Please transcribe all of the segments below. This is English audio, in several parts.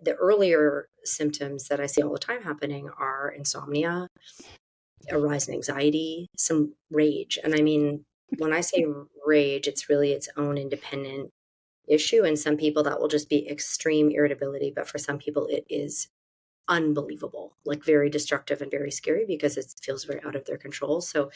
the earlier symptoms that I see all the time happening are insomnia, a rise in anxiety, some rage. And I mean, when I say rage, it's really its own independent issue. And some people that will just be extreme irritability, but for some people it is unbelievable, like very destructive and very scary because it feels very out of their control. So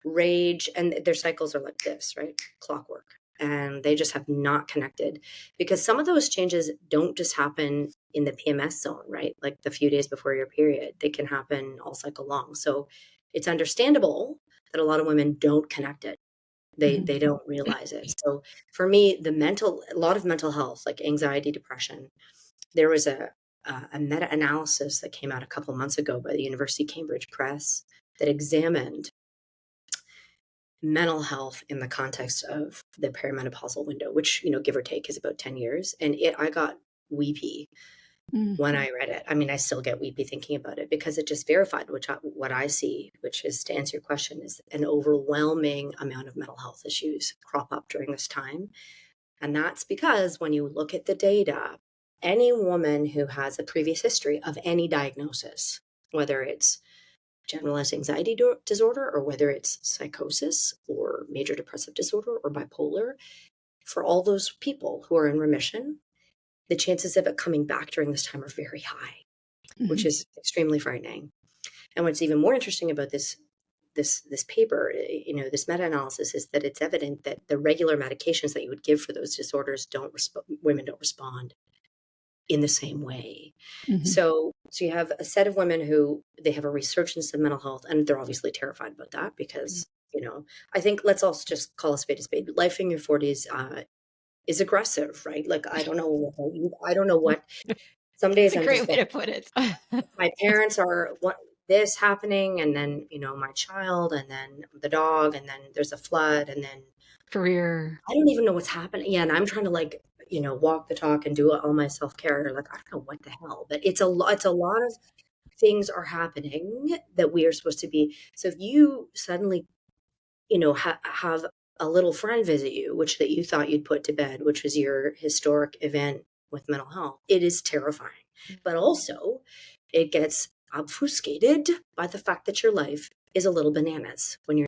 rage, and their cycles are like this, right? Clockwork. And they just have not connected because some of those changes don't just happen in the PMS zone, right? Like the few days before your period, they can happen all cycle long. So it's understandable that a lot of women don't connect it. They don't realize it. So for me, a lot of mental health, like anxiety, depression, there was a meta-analysis that came out a couple months ago by the University of Cambridge Press that examined mental health in the context of the perimenopausal window, which, give or take is about 10 years. And I got weepy when I read it. I mean, I still get weepy thinking about it because it just verified what I see, which is, to answer your question, is an overwhelming amount of mental health issues crop up during this time. And that's because when you look at the data, any woman who has a previous history of any diagnosis, whether it's generalized anxiety disorder or whether it's psychosis or major depressive disorder or bipolar, for all those people who are in remission, the chances of it coming back during this time are very high, which is extremely frightening. And what's even more interesting about this paper, this meta-analysis, is that it's evident that the regular medications that you would give for those disorders women don't respond in the same way. So you have a set of women who they have a resurgence of mental health, and they're obviously terrified about that because, I think let's also just call a spade a spade. Life in your 40s is aggressive, right? Like, I don't know what, some days That's a great way to put it. My parents are this happening, and then, my child, and then the dog, and then there's a flood, and then career. I don't even know what's happening. Yeah, and I'm trying to walk the talk and do all my self-care. Like, I don't know what the hell, but it's a lot of things are happening that we are supposed to be. So if you suddenly, have a little friend visit you, which that you thought you'd put to bed, which was your historic event with mental health, it is terrifying. But also it gets obfuscated by the fact that your life is a little bananas when you're